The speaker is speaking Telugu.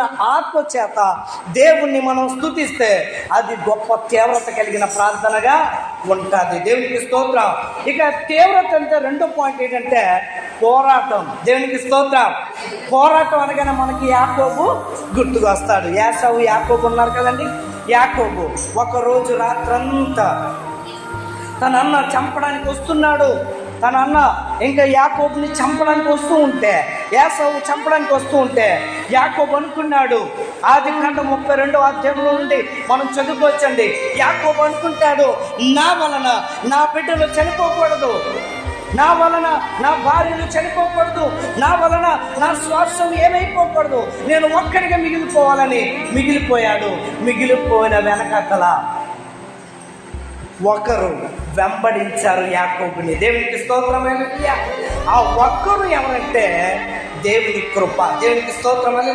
ఆత్మ చేత దేవుణ్ణి మనం స్తుతిస్తే అది గొప్ప తీవ్రత కలిగిన ప్రార్థనగా ఉంటుంది. దేవునికి స్తోత్రం. ఇక తీవ్రత అంటే రెండో పాయింట్ ఏంటంటే పోరాటం. దేవునికి స్తోత్రం. పోరాటం అనగానే మనకి యాకోబు గుర్తుకు వస్తాడు. యాకోబు ఉన్నారు కదండి. యాకోబు ఒకరోజు రాత్రంతా తన అన్న చంపడానికి వస్తున్నాడు. తన అన్న ఇంకా యాకోబుని చంపడానికి వస్తూ ఉంటే, ఏసావు చంపడానికి వస్తూ ఉంటే యాకోబు అనుకున్నాడు, ఆదికాండం 32వ అధ్యాయంలో నుండి మనం చదువుకోవచ్చండి. యాకోబు అనుకుంటాడు, నా వలన నా బిడ్డలు చనిపోకూడదు, నా వలన నా భార్యలు చనిపోకూడదు, నా వలన నా స్వాస్థ్యం ఏమైపోకూడదు, నేను ఒక్కడిగా మిగిలిపోవాలని మిగిలిపోయాడు. మిగిలిపోయిన వెనకతల ఒకరు వెంబడించారు యాకోబుని. దేవునికి స్తోత్రమైన ఆ ఒక్కరు ఎవరంటే దేవుని కృప. దేవునికి స్తోత్రమైన